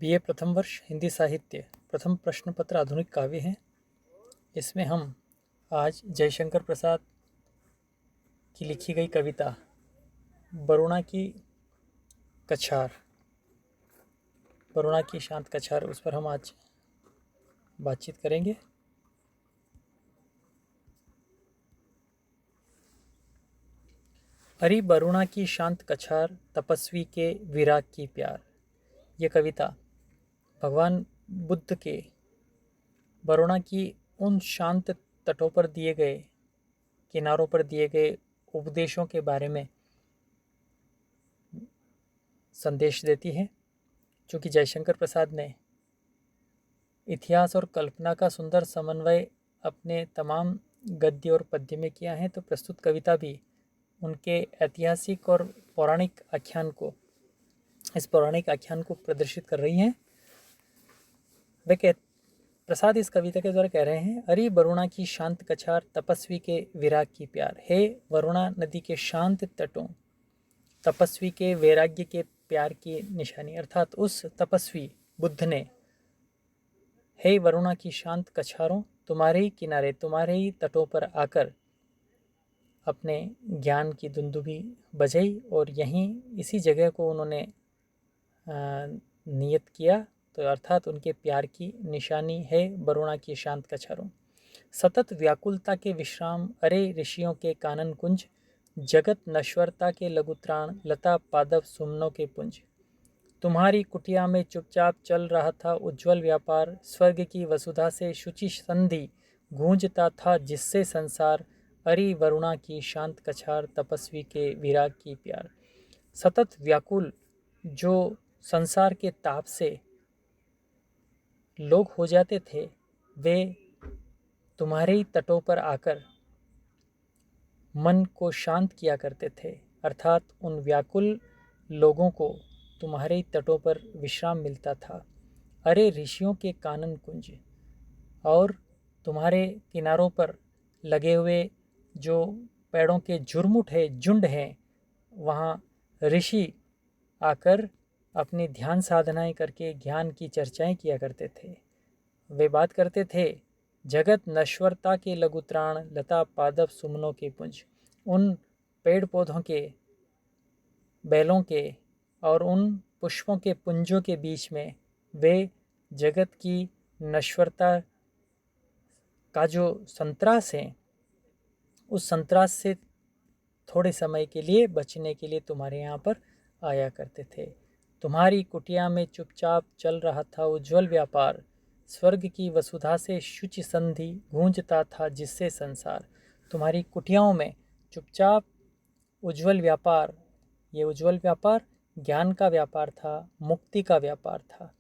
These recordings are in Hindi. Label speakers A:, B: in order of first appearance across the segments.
A: बीए प्रथम वर्ष हिंदी साहित्य प्रथम प्रश्न पत्र आधुनिक काव्य हैं। इसमें हम आज जयशंकर प्रसाद की लिखी गई कविता वरुणा की कछार, वरुणा की शांत कछार, उस पर हम आज बातचीत करेंगे। अरे वरुणा की शांत कछार, तपस्वी के विराग की प्यार। ये कविता भगवान बुद्ध के वरुणा की उन शांत तटों पर दिए गए, किनारों पर दिए गए उपदेशों के बारे में संदेश देती है। चूँकि जयशंकर प्रसाद ने इतिहास और कल्पना का सुंदर समन्वय अपने तमाम गद्य और पद्य में किया है, तो प्रस्तुत कविता भी उनके ऐतिहासिक और पौराणिक आख्यान को, इस पौराणिक आख्यान को प्रदर्शित कर रही हैं। प्रसाद इस कविता के द्वारा कह रहे हैं, अरे वरुणा की शांत कछार, तपस्वी के विराग की प्यार। हे वरुणा नदी के शांत तटों, तपस्वी के वैराग्य के प्यार की निशानी, अर्थात उस तपस्वी बुद्ध ने, हे वरुणा की शांत कछारों, तुम्हारे ही किनारे, तुम्हारे ही तटों पर आकर अपने ज्ञान की दुंदुभी बजाई और यहीं इसी जगह को उन्होंने नियत किया। तो अर्थात उनके प्यार की निशानी है वरुणा की शांत कछारों। सतत व्याकुलता के विश्राम, अरे ऋषियों के कानन कुंज, जगत नश्वरता के लघुत्राण, लता पादव सुमनों के पुंज। तुम्हारी कुटिया में चुपचाप चल रहा था उज्जवल व्यापार, स्वर्ग की वसुधा से शुचि संधि गूंजता था जिससे संसार। अरे वरुणा की शांत कछार, तपस्वी के विराग की प्यार। सतत व्याकुल जो संसार के ताप से लोग हो जाते थे, वे तुम्हारे ही तटों पर आकर मन को शांत किया करते थे। अर्थात उन व्याकुल लोगों को तुम्हारे ही तटों पर विश्राम मिलता था। अरे ऋषियों के कानन कुंज, और तुम्हारे किनारों पर लगे हुए जो पेड़ों के झुंड हैं, वहाँ ऋषि आकर अपनी ध्यान साधनाएं करके ज्ञान की चर्चाएं किया करते थे। वे बात करते थे जगत नश्वरता के लघुत्राण, लता पादप सुमनों के पुंज। उन पेड़ पौधों के, बैलों के और उन पुष्पों के पुंजों के बीच में वे जगत की नश्वरता का जो संत्रास है, उस संत्रास से थोड़े समय के लिए बचने के लिए तुम्हारे यहाँ पर आया करते थे। तुम्हारी कुटिया में चुपचाप चल रहा था उज्जवल व्यापार, स्वर्ग की वसुधा से शुचि संधि गूंजता था जिससे संसार। तुम्हारी कुटियाओं में चुपचाप उज्जवल व्यापार, ये उज्जवल व्यापार ज्ञान का व्यापार था, मुक्ति का व्यापार था।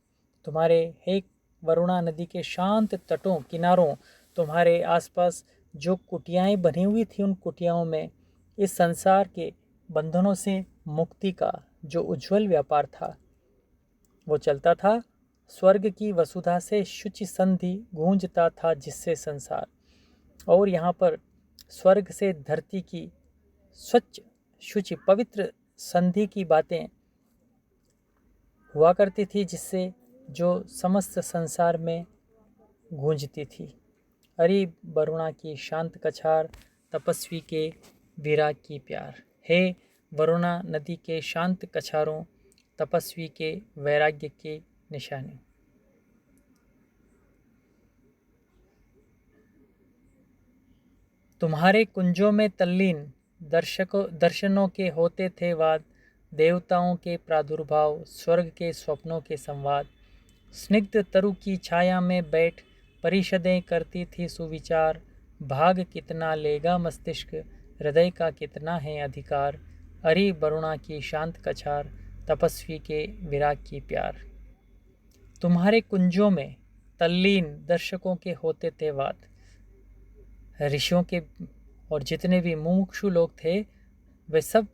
A: तुम्हारे हे वरुणा नदी के शांत तटों, किनारों, तुम्हारे आसपास जो कुटियाएं बनी हुई थी, उन कुटियाओं में इस संसार के बंधनों से मुक्ति का जो उज्जवल व्यापार था वो चलता था। स्वर्ग की वसुधा से शुचि संधि गूंजता था जिससे संसार। और यहाँ पर स्वर्ग से धरती की स्वच्छ शुचि पवित्र संधि की बातें हुआ करती थी, जिससे जो समस्त संसार में गूंजती थी। अरे वरुणा की शांत कछार, तपस्वी के विराग की प्यार। हे वरुणा नदी के शांत कछारों, तपस्वी के वैराग्य की निशानी। तुम्हारे कुंजों में तल्लीन दर्शनों के होते थे वाद, देवताओं के प्रादुर्भाव, स्वर्ग के स्वप्नों के संवाद। स्निग्ध तरु की छाया में बैठ परिषदें करती थी सुविचार, भाग कितना लेगा मस्तिष्क, हृदय का कितना है अधिकार। अरे वरुणा की शांत कछार, तपस्वी के विराग की प्यार। तुम्हारे कुंजों में तल्लीन दर्शकों के होते थे वाद, ऋषियों के और जितने भी मुमुक्षु लोग थे वे सब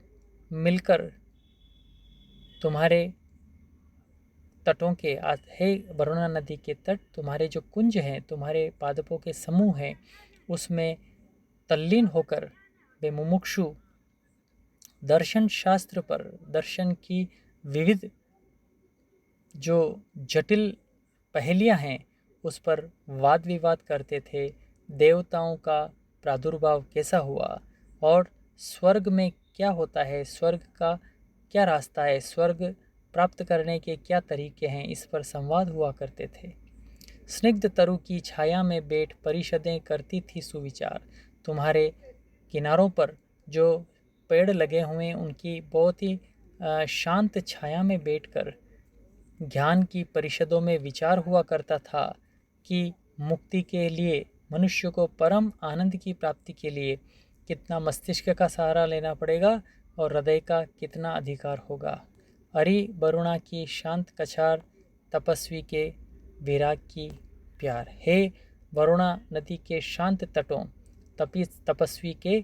A: मिलकर तुम्हारे तटों के, हे वरुणा नदी के तट, तुम्हारे जो कुंज हैं, तुम्हारे पादपों के समूह हैं, उसमें तल्लीन होकर वे मुमुक्षु दर्शन शास्त्र पर, दर्शन की विविध जो जटिल पहेलियां हैं उस पर वाद विवाद करते थे। देवताओं का प्रादुर्भाव कैसा हुआ और स्वर्ग में क्या होता है, स्वर्ग का क्या रास्ता है, स्वर्ग प्राप्त करने के क्या तरीके हैं, इस पर संवाद हुआ करते थे। स्निग्ध तरु की छाया में बैठ परिषदें करती थी सुविचार। तुम्हारे किनारों पर जो पेड़ लगे हुए हैं उनकी बहुत ही शांत छाया में बैठकर ज्ञान की परिषदों में विचार हुआ करता था कि मुक्ति के लिए, मनुष्य को परम आनंद की प्राप्ति के लिए कितना मस्तिष्क का सहारा लेना पड़ेगा और हृदय का कितना अधिकार होगा। अरि वरुणा की शांत कछार, तपस्वी के विराग की प्यार। हे वरुणा नदी के शांत तटों, तपस्वी के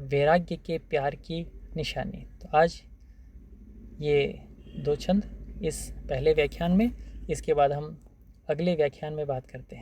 A: वैराग्य के प्यार की निशानी। तो आज ये 2 छंद इस पहले व्याख्यान में, इसके बाद हम अगले व्याख्यान में बात करते हैं।